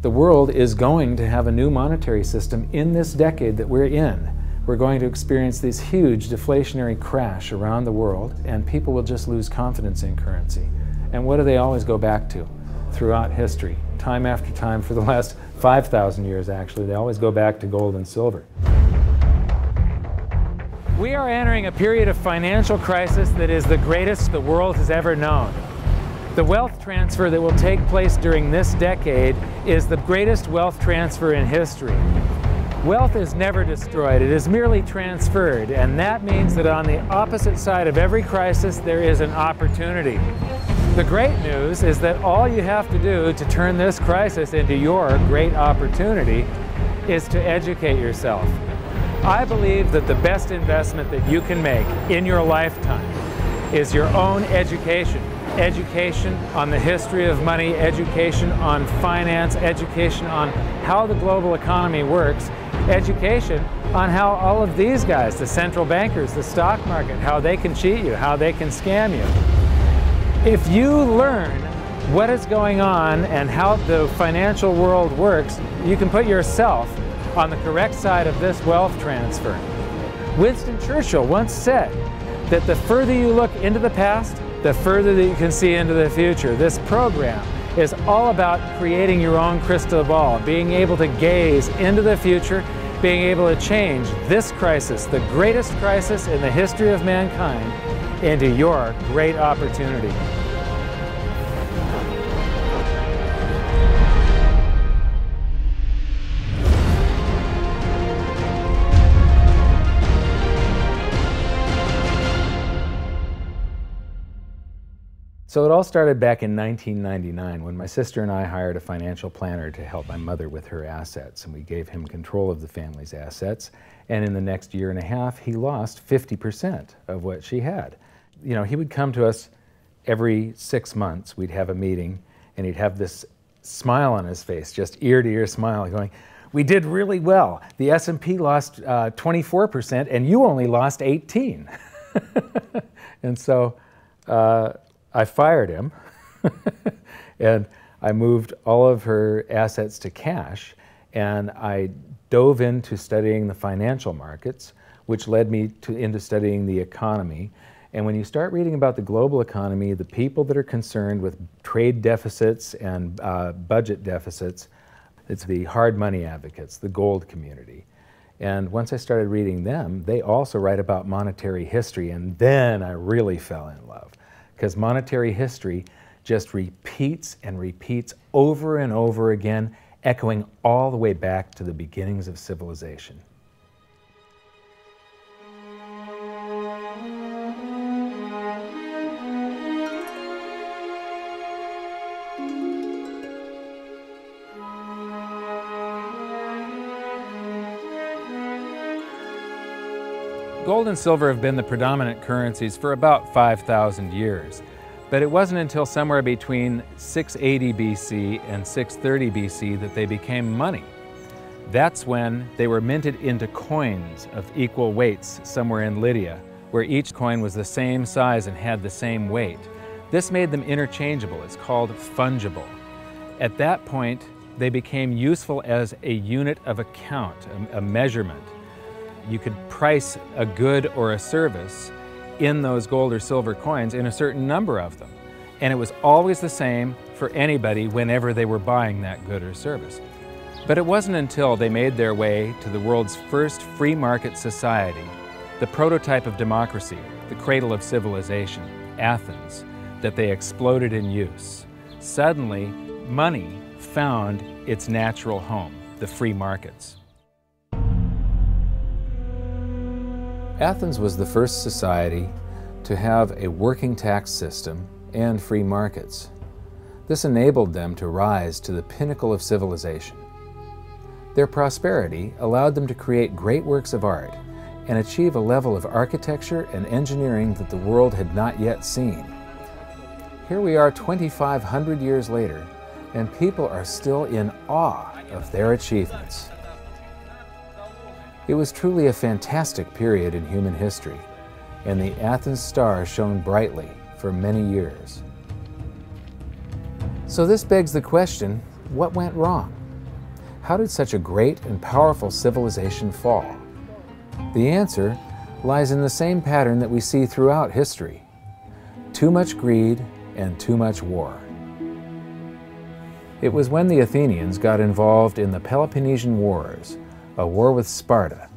The world is going to have a new monetary system in this decade that we're in. We're going to experience this huge deflationary crash around the world, and people will just lose confidence in currency. And what do they always go back to throughout history? Time after time, for the last 5,000 years actually, they always go back to gold and silver. We are entering a period of financial crisis that is the greatest the world has ever known. The wealth transfer that will take place during this decade is the greatest wealth transfer in history. Wealth is never destroyed, it is merely transferred, and that means that on the opposite side of every crisis there is an opportunity. The great news is that all you have to do to turn this crisis into your great opportunity is to educate yourself. I believe that the best investment that you can make in your lifetime is your own education. Education on the history of money, education on finance, education on how the global economy works, education on how all of these guys, the central bankers, the stock market, how they can cheat you, how they can scam you. If you learn what is going on and how the financial world works, you can put yourself on the correct side of this wealth transfer. Winston Churchill once said that the further you look into the past, the further that you can see into the future. This program is all about creating your own crystal ball, being able to gaze into the future, being able to change this crisis, the greatest crisis in the history of mankind, into your great opportunity. So it all started back in 1999 when my sister and I hired a financial planner to help my mother with her assets, and we gave him control of the family's assets, and in the next year and a half he lost 50% of what she had. You know, he would come to us every 6 months, we'd have a meeting, and he'd have this smile on his face, just ear-to-ear smile, going, "We did really well. The S&P lost 24% and you only lost 18." And so I fired him and I moved all of her assets to cash, and I dove into studying the financial markets, which led me into studying the economy. And when you start reading about the global economy, the people that are concerned with trade deficits and budget deficits, it's the hard money advocates, the gold community. And once I started reading them, they also write about monetary history, and then I really fell in love. Because monetary history just repeats and repeats over and over again, echoing all the way back to the beginnings of civilization. Gold and silver have been the predominant currencies for about 5,000 years, but it wasn't until somewhere between 680 BC and 630 BC that they became money. That's when they were minted into coins of equal weights somewhere in Lydia, where each coin was the same size and had the same weight. This made them interchangeable. It's called fungible. At that point, they became useful as a unit of account, a measurement. You could price a good or a service in those gold or silver coins in a certain number of them. And it was always the same for anybody whenever they were buying that good or service. But it wasn't until they made their way to the world's first free market society, the prototype of democracy, the cradle of civilization, Athens, that they exploded in use. Suddenly, money found its natural home, the free markets. Athens was the first society to have a working tax system and free markets. This enabled them to rise to the pinnacle of civilization. Their prosperity allowed them to create great works of art and achieve a level of architecture and engineering that the world had not yet seen. Here we are 2,500 years later, and people are still in awe of their achievements. It was truly a fantastic period in human history, and the Athens star shone brightly for many years. So this begs the question, what went wrong? How did such a great and powerful civilization fall? The answer lies in the same pattern that we see throughout history: too much greed and too much war. It was when the Athenians got involved in the Peloponnesian Wars, a war with Sparta,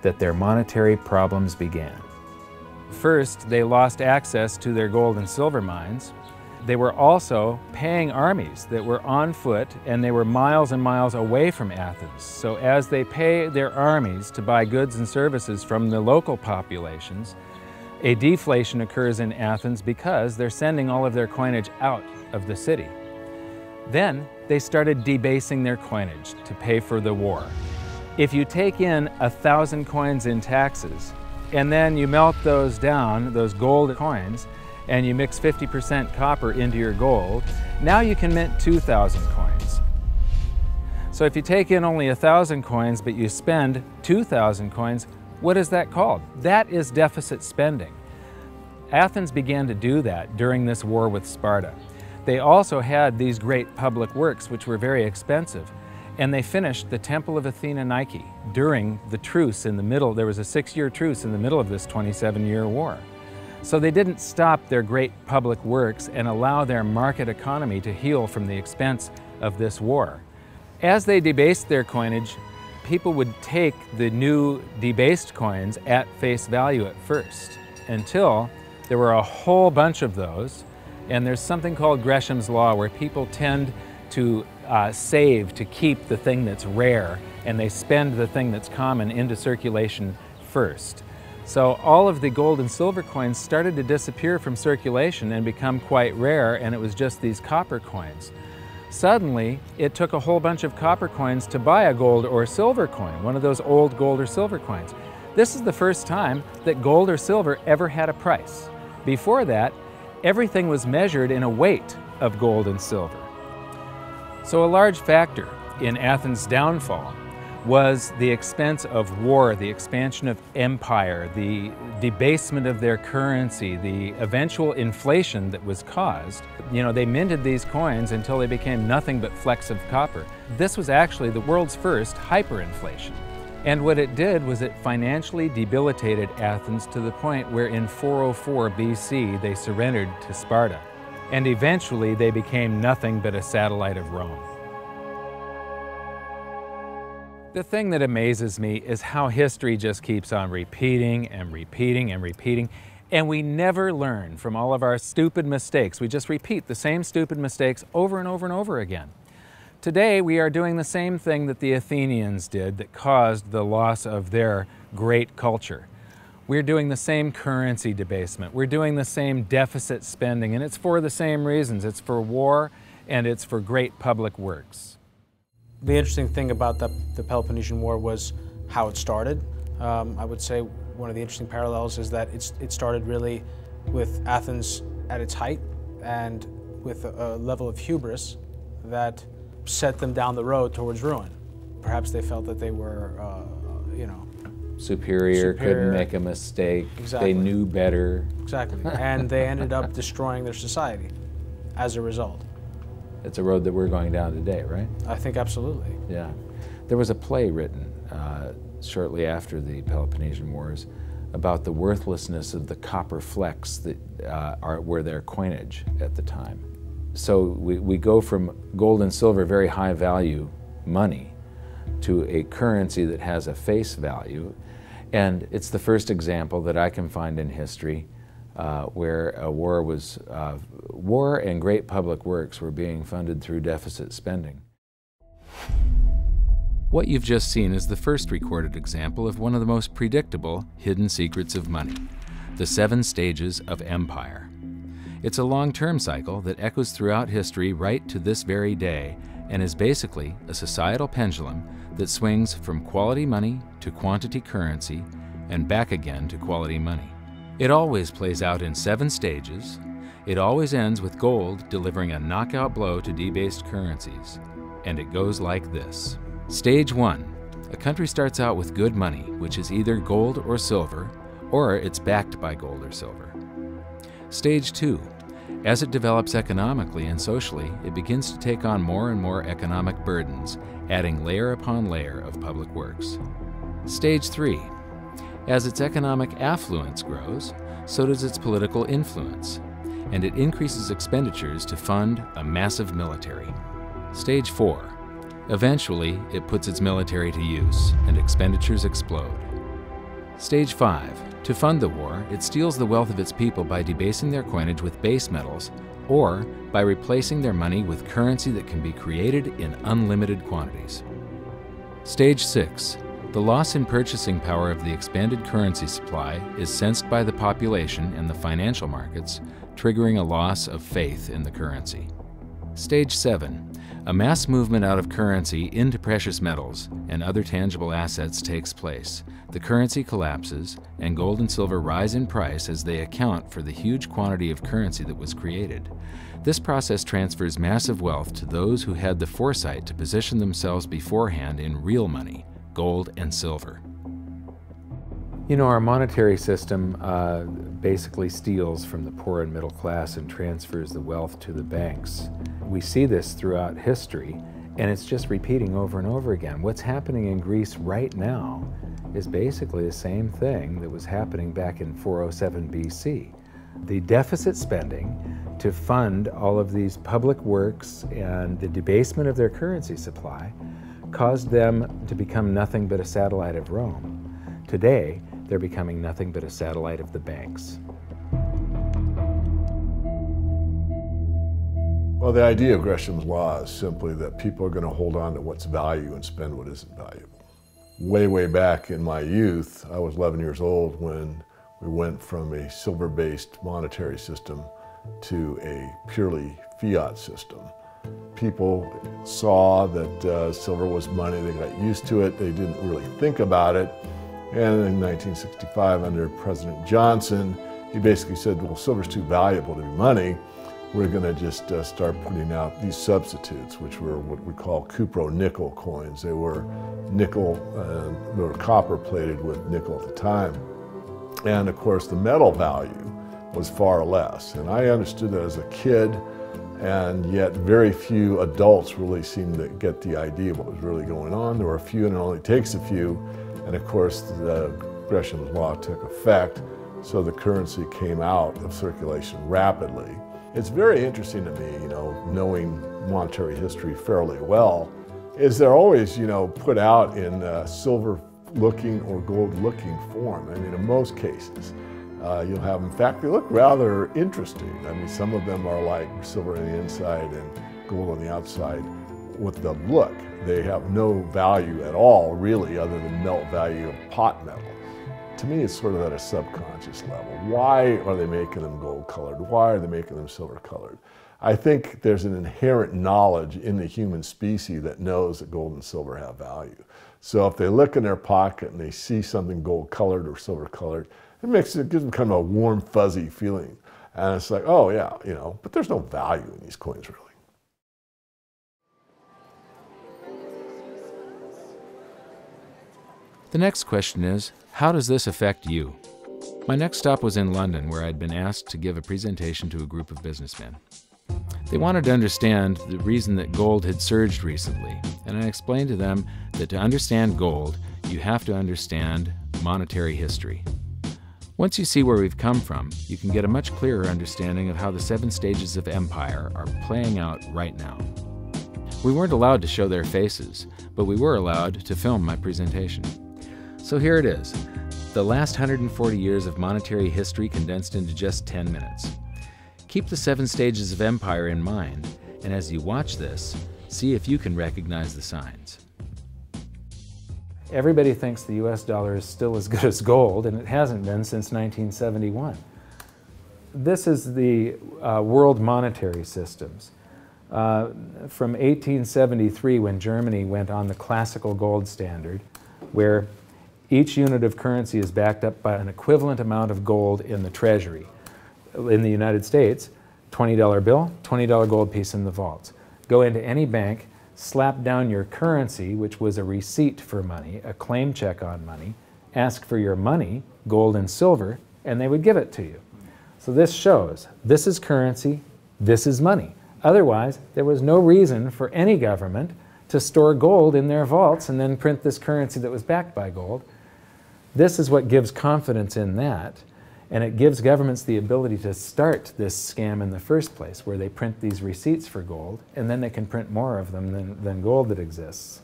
that their monetary problems began. First, they lost access to their gold and silver mines. They were also paying armies that were on foot, and they were miles and miles away from Athens. So as they pay their armies to buy goods and services from the local populations, a deflation occurs in Athens because they're sending all of their coinage out of the city. Then they started debasing their coinage to pay for the war. If you take in 1,000 coins in taxes, and then you melt those down, those gold coins, and you mix 50% copper into your gold, now you can mint 2,000 coins. So if you take in only 1,000 coins, but you spend 2,000 coins, what is that called? That is deficit spending. Athens began to do that during this war with Sparta. They also had these great public works, which were very expensive, and they finished the Temple of Athena Nike during the truce in the middle. There was a 6-year truce in the middle of this 27-year war. So they didn't stop their great public works and allow their market economy to heal from the expense of this war. As they debased their coinage, people would take the new debased coins at face value at first, until there were a whole bunch of those. And there's something called Gresham's Law, where people tend to save to keep the thing that's rare, and they spend the thing that's common into circulation first. So all of the gold and silver coins started to disappear from circulation and become quite rare, and it was just these copper coins. Suddenly, it took a whole bunch of copper coins to buy a gold or silver coin, one of those old gold or silver coins. This is the first time that gold or silver ever had a price. Before that, everything was measured in a weight of gold and silver. So a large factor in Athens' downfall was the expense of war, the expansion of empire, the debasement of their currency, the eventual inflation that was caused. You know, they minted these coins until they became nothing but flecks of copper. This was actually the world's first hyperinflation. And what it did was it financially debilitated Athens to the point where in 404 BC they surrendered to Sparta. And eventually they became nothing but a satellite of Rome. The thing that amazes me is how history just keeps on repeating and repeating and repeating, and we never learn from all of our stupid mistakes. We just repeat the same stupid mistakes over and over and over again. Today we are doing the same thing that the Athenians did that caused the loss of their great culture. We're doing the same currency debasement. We're doing the same deficit spending, and it's for the same reasons. It's for war and it's for great public works. The interesting thing about the Peloponnesian War was how it started. I would say one of the interesting parallels is that it started really with Athens at its height and with a level of hubris that set them down the road towards ruin. Perhaps they felt that they were, superior, couldn't make a mistake, exactly. They knew better. Exactly, and they ended up destroying their society as a result. It's a road that we're going down today, right? I think absolutely. Yeah. There was a play written shortly after the Peloponnesian Wars about the worthlessness of the copper flecks that were their coinage at the time. So we go from gold and silver, very high value money, to a currency that has a face value. And it's the first example that I can find in history where a war and great public works were being funded through deficit spending. What you've just seen is the first recorded example of one of the most predictable hidden secrets of money, the 7 stages of empire. It's a long-term cycle that echoes throughout history right to this very day and is basically a societal pendulum that swings from quality money to quantity currency and back again to quality money. It always plays out in 7 stages. It always ends with gold delivering a knockout blow to debased currencies. And it goes like this. Stage 1. A country starts out with good money, which is either gold or silver, or it's backed by gold or silver. Stage 2. As it develops economically and socially, it begins to take on more and more economic burdens, adding layer upon layer of public works. Stage 3. As its economic affluence grows, so does its political influence, and it increases expenditures to fund a massive military. Stage 4. Eventually, it puts its military to use, and expenditures explode. Stage 5. To fund the war, it steals the wealth of its people by debasing their coinage with base metals, or by replacing their money with currency that can be created in unlimited quantities. Stage 6. The loss in purchasing power of the expanded currency supply is sensed by the population and the financial markets, triggering a loss of faith in the currency. Stage 7. A mass movement out of currency into precious metals and other tangible assets takes place. The currency collapses, and gold and silver rise in price as they account for the huge quantity of currency that was created. This process transfers massive wealth to those who had the foresight to position themselves beforehand in real money, gold and silver. You know, our monetary system basically steals from the poor and middle class and transfers the wealth to the banks. We see this throughout history, and it's just repeating over and over again. What's happening in Greece right now is basically the same thing that was happening back in 407 BC. The deficit spending to fund all of these public works and the debasement of their currency supply caused them to become nothing but a satellite of Rome. Today, they're becoming nothing but a satellite of the banks. Well, the idea of Gresham's law is simply that people are going to hold on to what's value and spend what isn't valuable. Way back in my youth, I was 11 years old when we went from a silver-based monetary system to a purely fiat system. People saw that silver was money, they got used to it, they didn't really think about it. And in 1965, under President Johnson, he basically said, well, silver's too valuable to be money. We're going to just start putting out these substitutes, which were what we call cupro-nickel coins. They were nickel, they were copper plated with nickel at the time. And of course, the metal value was far less. And I understood that as a kid, and yet very few adults really seemed to get the idea of what was really going on. There were a few, and it only takes a few. And of course, the Gresham's law took effect, so the currency came out of circulation rapidly. It's very interesting to me, you know, knowing monetary history fairly well, is they're always, you know, put out in silver-looking or gold-looking form. I mean, in most cases, you'll have, in fact, they look rather interesting. I mean, some of them are like silver on the inside and gold on the outside. With the look, they have no value at all, really, other than melt value of pot metal. To me, it's sort of at a subconscious level. Why are they making them gold-colored? Why are they making them silver-colored? I think there's an inherent knowledge in the human species that knows that gold and silver have value. So if they look in their pocket and they see something gold-colored or silver-colored, it gives them kind of a warm, fuzzy feeling. And it's like, oh yeah, you know, but there's no value in these coins, really. The next question is, how does this affect you? My next stop was in London, where I'd been asked to give a presentation to a group of businessmen. They wanted to understand the reason that gold had surged recently, and I explained to them that to understand gold, you have to understand monetary history. Once you see where we've come from, you can get a much clearer understanding of how the 7 stages of empire are playing out right now. We weren't allowed to show their faces, but we were allowed to film my presentation. So here it is, the last 140 years of monetary history condensed into just 10 minutes. Keep the 7 stages of empire in mind, and as you watch this, see if you can recognize the signs. Everybody thinks the US dollar is still as good as gold, and it hasn't been since 1971. This is the world monetary systems. From 1873, when Germany went on the classical gold standard, where each unit of currency is backed up by an equivalent amount of gold in the treasury. In the United States, $20 bill, $20 gold piece in the vaults. Go into any bank, slap down your currency, which was a receipt for money, a claim check on money, ask for your money, gold and silver, and they would give it to you. So this shows, this is currency, this is money. Otherwise, there was no reason for any government to store gold in their vaults and then print this currency that was backed by gold. This is what gives confidence in that, and it gives governments the ability to start this scam in the first place, where they print these receipts for gold, and then they can print more of them than gold that exists.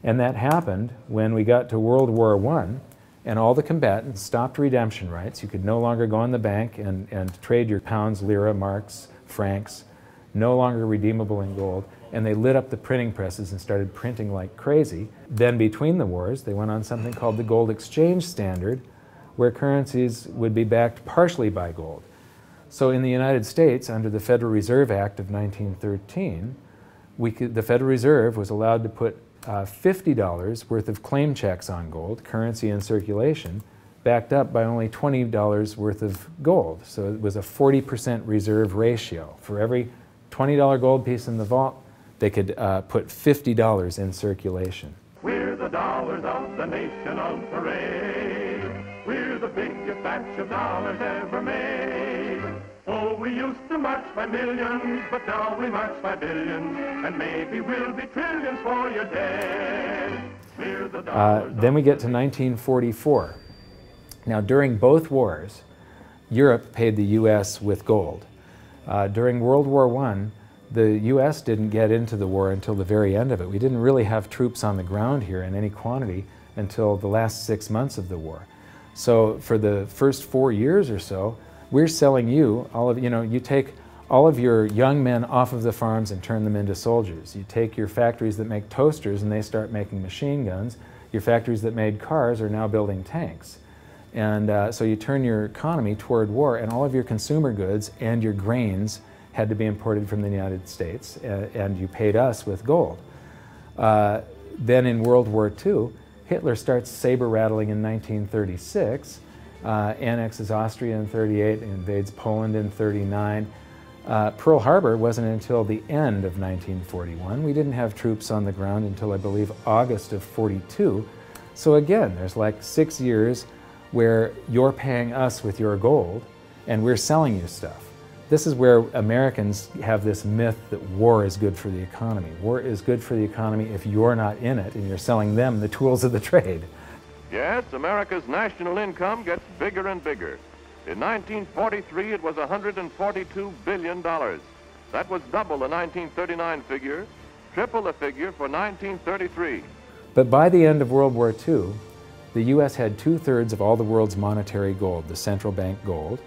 And that happened when we got to World War I, and all the combatants stopped redemption rights. You could no longer go in the bank and trade your pounds, lira, marks, francs, no longer redeemable in gold, and they lit up the printing presses and started printing like crazy. Then between the wars, they went on something called the gold exchange standard, where currencies would be backed partially by gold. So in the United States, under the Federal Reserve Act of 1913, the Federal Reserve was allowed to put $50 worth of claim checks on gold, currency in circulation, backed up by only $20 worth of gold. So it was a 40% reserve ratio. For every $20 gold piece in the vault, they could put $50 in circulation. We're the dollars of the nation on parade. We're the biggest batch of dollars ever made. Oh, we used to march by millions, but now we march by billions, and maybe we'll be trillions for your dead. We're the dollars. Then we get to 1944. Now, during both wars, Europe paid the U.S. with gold. During World War I, the U.S. didn't get into the war until the very end of it. We didn't really have troops on the ground here in any quantity until the last 6 months of the war. So for the first 4 years or so, we're selling you all of, you take all of your young men off of the farms and turn them into soldiers. You take your factories that make toasters and they start making machine guns. Your factories that made cars are now building tanks. And so you turn your economy toward war, and all of your consumer goods and your grains had to be imported from the United States, and you paid us with gold. Then in World War II, Hitler starts saber rattling in 1936, annexes Austria in 38, invades Poland in 39. Pearl Harbor wasn't until the end of 1941. We didn't have troops on the ground until, I believe, August of 42. So again, there's like 6 years where you're paying us with your gold and we're selling you stuff. This is where Americans have this myth that war is good for the economy. War is good for the economy if you're not in it and you're selling them the tools of the trade. Yes, America's national income gets bigger and bigger. In 1943, it was $142 billion. That was double the 1939 figure, triple the figure for 1933. But by the end of World War II, the U.S. had 2/3 of all the world's monetary gold, the central bank gold,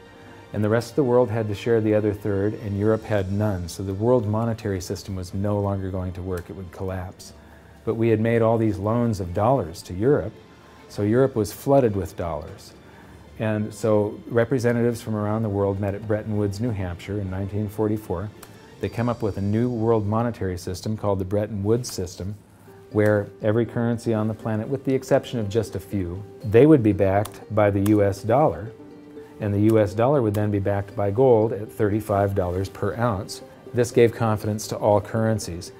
and the rest of the world had to share the other third, and Europe had none. So the world monetary system was no longer going to work. It would collapse. But we had made all these loans of dollars to Europe, so Europe was flooded with dollars. And so representatives from around the world met at Bretton Woods, New Hampshire in 1944. They came up with a new world monetary system called the Bretton Woods system, where every currency on the planet, with the exception of just a few, they would be backed by the US dollar, and the US dollar would then be backed by gold at $35 per ounce. This gave confidence to all currencies.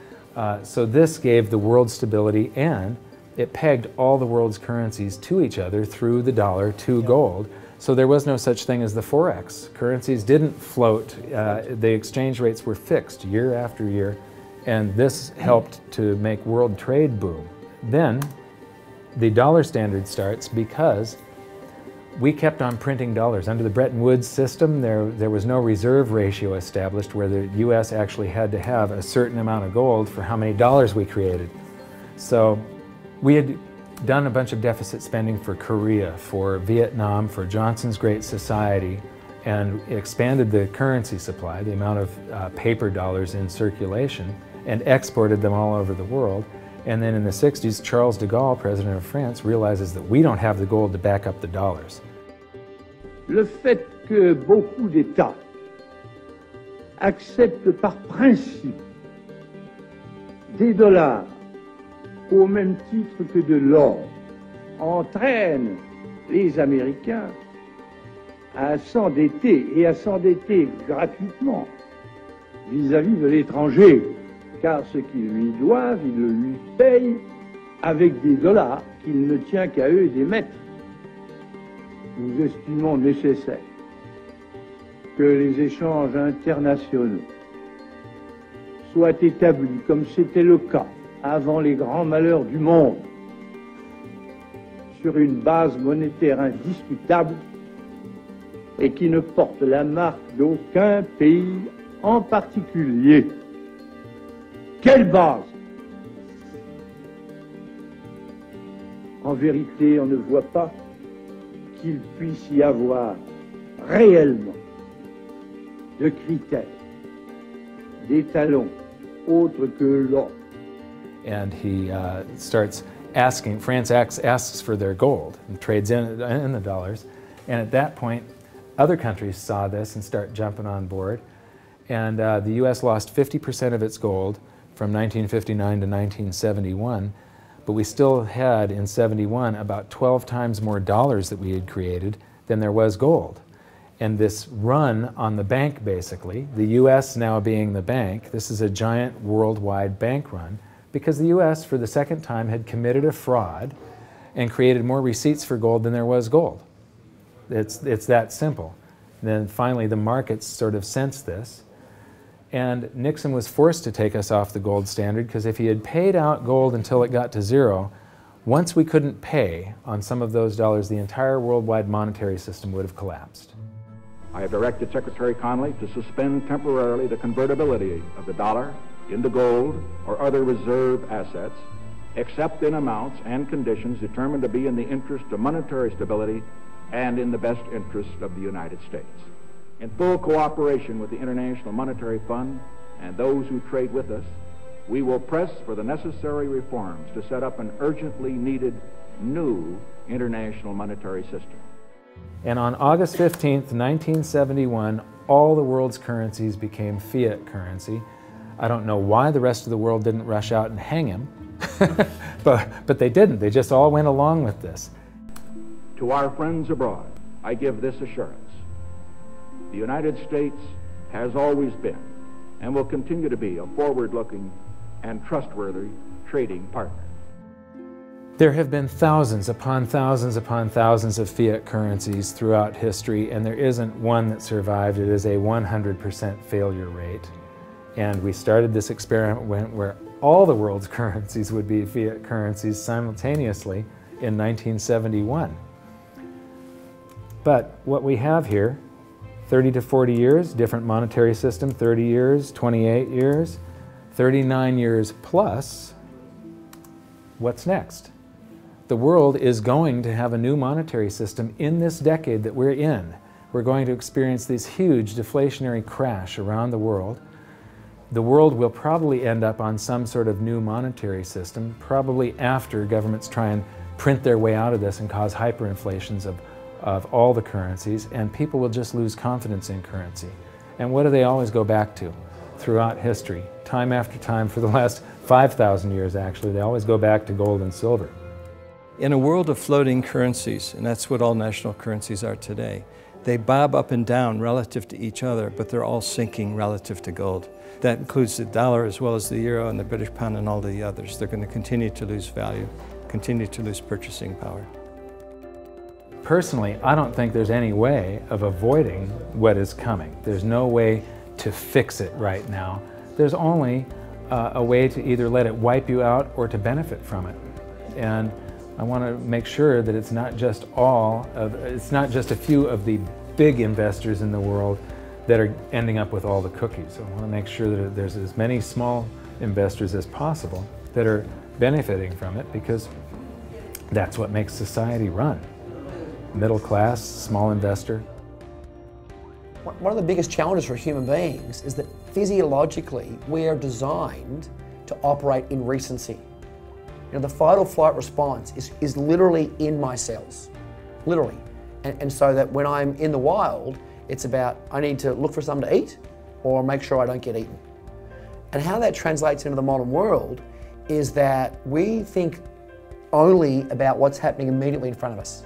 So this gave the world stability, and it pegged all the world's currencies to each other through the dollar to gold. So there was no such thing as the Forex. Currencies didn't float. The exchange rates were fixed year after year, and this helped to make world trade boom. Then the dollar standard starts because we kept on printing dollars. Under the Bretton Woods system, there was no reserve ratio established where the US actually had to have a certain amount of gold for how many dollars we created. So we had done a bunch of deficit spending for Korea, for Vietnam, for Johnson's Great Society, and expanded the currency supply, the amount of paper dollars in circulation, and exported them all over the world. And then in the 60s, Charles de Gaulle, president of France, realizes that we don't have the gold to back up the dollars. Le fait que beaucoup d'États acceptent par principe des dollars au même titre que de l'or entraîne les Américains à s'endetter, et à s'endetter gratuitement vis-à-vis de l'étranger, car ce qu'ils lui doivent, ils le lui payent avec des dollars qu'il ne tient qu'à eux d'émettre. Nous estimons nécessaire que les échanges internationaux soient établis, comme c'était le cas avant les grands malheurs du monde, sur une base monétaire indiscutable et qui ne porte la marque d'aucun pays en particulier. Quelle base? En vérité, on ne voit pas qu'il puisse y avoir réellement de critères, d'étalons autres que l'or. And he starts asking, France asks for their gold and trades in the dollars. And at that point, other countries saw this and start jumping on board. And the US lost 50% of its gold from 1959 to 1971. But we still had, in 71, about 12 times more dollars that we had created than there was gold. And this run on the bank, basically, the US now being the bank, this is a giant worldwide bank run, because the US, for the second time, had committed a fraud and created more receipts for gold than there was gold. It's that simple. And then finally, the markets sort of sensed this. And Nixon was forced to take us off the gold standard, because if he had paid out gold until it got to zero, once we couldn't pay on some of those dollars, the entire worldwide monetary system would have collapsed. I have directed Secretary Connally to suspend temporarily the convertibility of the dollar into gold or other reserve assets, except in amounts and conditions determined to be in the interest of monetary stability and in the best interest of the United States. In full cooperation with the International Monetary Fund and those who trade with us, we will press for the necessary reforms to set up an urgently needed new international monetary system. And on August 15th, 1971, all the world's currencies became fiat currency. I don't know why the rest of the world didn't rush out and hang him, but they didn't. They just all went along with this. To our friends abroad, I give this assurance. The United States has always been and will continue to be a forward-looking and trustworthy trading partner. There have been thousands upon thousands upon thousands of fiat currencies throughout history, and there isn't one that survived. It is a 100% failure rate. And we started this experiment where all the world's currencies would be fiat currencies simultaneously in 1971. But what we have here, 30 to 40 years, different monetary system, 30 years, 28 years, 39 years plus, what's next? The world is going to have a new monetary system in this decade that we're in. We're going to experience this huge deflationary crash around the world. The world will probably end up on some sort of new monetary system, probably after governments try and print their way out of this and cause hyperinflations of all the currencies, and people will just lose confidence in currency. And what do they always go back to throughout history? Time after time, for the last 5,000 years actually, they always go back to gold and silver. In a world of floating currencies, and that's what all national currencies are today, they bob up and down relative to each other, but they're all sinking relative to gold. That includes the dollar as well as the euro and the British pound and all the others. They're going to continue to lose value, continue to lose purchasing power. Personally, I don't think there's any way of avoiding what is coming. There's no way to fix it right now. There's only a way to either let it wipe you out or to benefit from it. And I want to make sure that it's not just a few of the big investors in the world that are ending up with all the cookies. I want to make sure that there's as many small investors as possible that are benefiting from it, because that's what makes society run. Middle class, small investor. One of the biggest challenges for human beings is that physiologically we are designed to operate in recency. You know, the fight or flight response is literally in my cells, literally. And so that when I'm in the wild, it's about I need to look for something to eat or make sure I don't get eaten. And how that translates into the modern world is that we think only about what's happening immediately in front of us.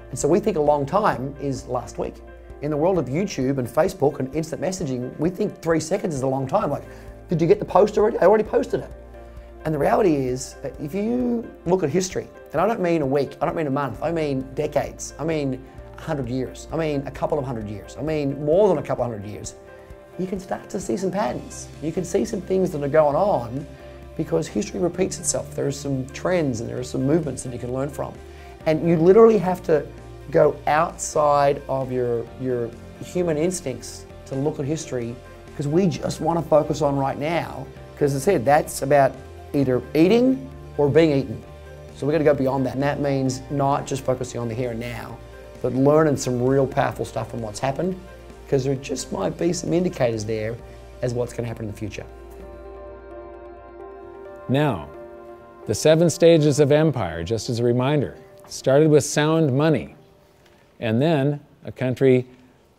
And so we think a long time is last week. In the world of YouTube and Facebook and instant messaging, we think 3 seconds is a long time. Like, did you get the post already? I already posted it. And the reality is that if you look at history, and I don't mean a week, I don't mean a month, I mean decades, I mean 100 years, I mean a couple of 100 years, I mean more than a couple of 100 years, you can start to see some patterns. You can see some things that are going on because history repeats itself. There are some trends and there are some movements that you can learn from. And you literally have to go outside of your human instincts to look at history, because we just want to focus on right now, because as I said, that's about either eating or being eaten. So we've got to go beyond that, and that means not just focusing on the here and now, but learning some real powerful stuff from what's happened, because there just might be some indicators there as what's going to happen in the future. Now, the 7 stages of empire, just as a reminder, started with sound money, and then a country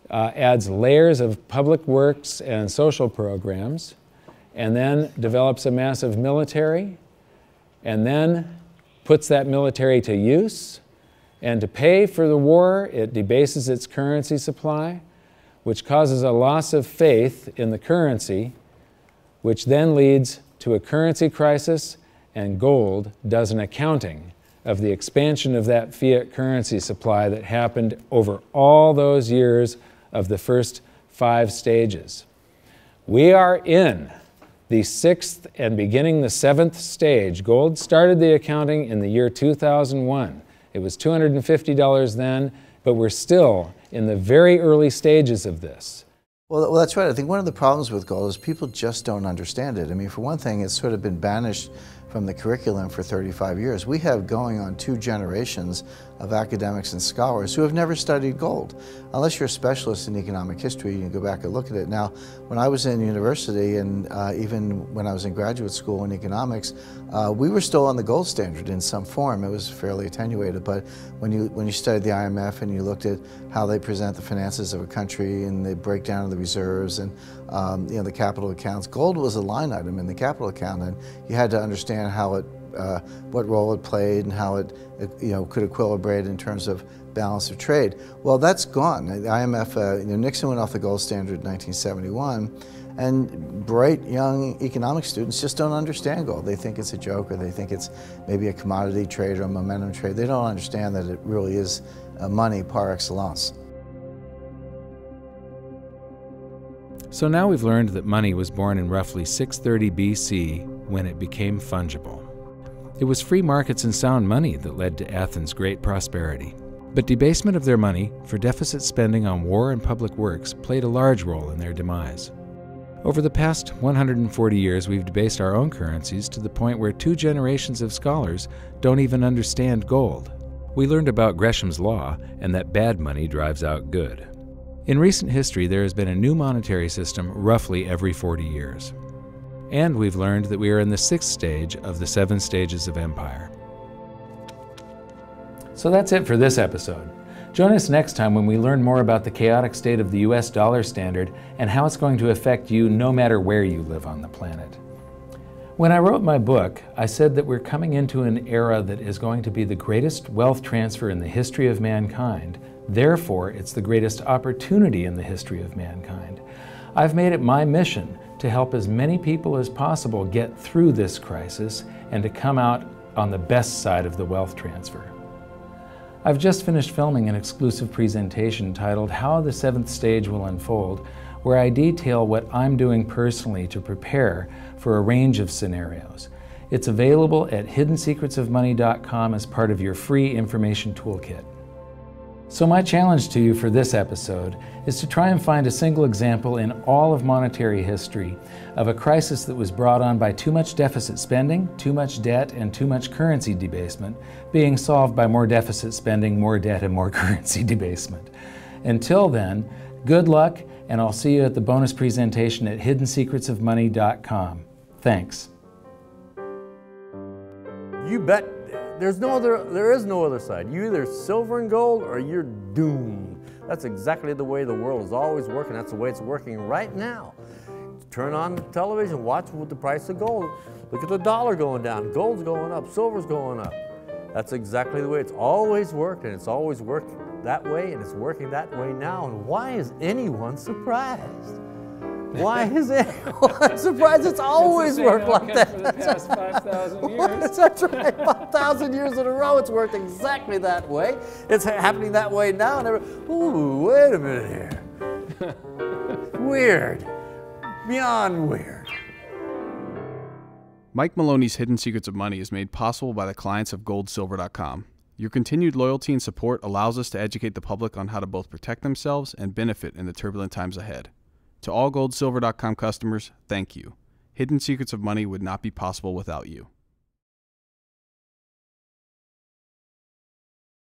adds layers of public works and social programs, and then develops a massive military, and then puts that military to use, and to pay for the war, it debases its currency supply, which causes a loss of faith in the currency, which then leads to a currency crisis, and gold does an accounting of the expansion of that fiat currency supply that happened over all those years of the first 5 stages. We are in the 6th and beginning the 7th stage. Gold started the accounting in the year 2001. It was $250 then, but we're still in the very early stages of this. Well, that's right. I think one of the problems with gold is people just don't understand it. I mean, for one thing, it's sort of been banished from the curriculum for 35 years. We have going on 2 generations of academics and scholars who have never studied gold. Unless you're a specialist in economic history, you can go back and look at it. Now, when I was in university and even when I was in graduate school in economics, we were still on the gold standard in some form. It was fairly attenuated, but when you studied the IMF and you looked at how they present the finances of a country and the breakdown of the reserves and you know, the capital accounts, gold was a line item in the capital account, and you had to understand how it, what role it played and how it you know, could equilibrate in terms of balance of trade. Well, that's gone. The IMF, you know, Nixon went off the gold standard in 1971, and bright young economic students just don't understand gold. They think it's a joke, or they think it's maybe a commodity trade or a momentum trade. They don't understand that it really is money par excellence. So now we've learned that money was born in roughly 630 BC when it became fungible. It was free markets and sound money that led to Athens' great prosperity. But debasement of their money for deficit spending on war and public works played a large role in their demise. Over the past 140 years, we've debased our own currencies to the point where 2 generations of scholars don't even understand gold. We learned about Gresham's law and that bad money drives out good. In recent history, there has been a new monetary system roughly every 40 years. And we've learned that we are in the 6th stage of the 7 stages of empire. So that's it for this episode. Join us next time when we learn more about the chaotic state of the US dollar standard and how it's going to affect you no matter where you live on the planet. When I wrote my book, I said that we're coming into an era that is going to be the greatest wealth transfer in the history of mankind. Therefore, it's the greatest opportunity in the history of mankind. I've made it my mission to help as many people as possible get through this crisis and to come out on the best side of the wealth transfer. I've just finished filming an exclusive presentation titled How the 7th Stage Will Unfold, where I detail what I'm doing personally to prepare for a range of scenarios. It's available at hiddensecretsofmoney.com as part of your free information toolkit. So my challenge to you for this episode is to try and find a single example in all of monetary history of a crisis that was brought on by too much deficit spending, too much debt, and too much currency debasement being solved by more deficit spending, more debt, and more currency debasement. Until then, good luck, and I'll see you at the bonus presentation at hiddensecretsofmoney.com. Thanks. You bet. There is no other side. You either silver and gold or you're doomed. That's exactly the way the world is always working. That's the way it's working right now. Turn on the television, watch with the price of gold. Look at the dollar going down, gold's going up, silver's going up. That's exactly the way it's always worked, and it's always worked that way, and it's working that way now. And why is anyone surprised? Why is anyone surprised? It's always worked like that. For the past 5,000 years. That's right, 5,000 years in a row, it's worked exactly that way. It's happening that way now. And ooh, wait a minute here. Weird, beyond weird. Mike Maloney's Hidden Secrets of Money is made possible by the clients of goldsilver.com. Your continued loyalty and support allows us to educate the public on how to both protect themselves and benefit in the turbulent times ahead. To all goldsilver.com customers, thank you. Hidden Secrets of Money would not be possible without you.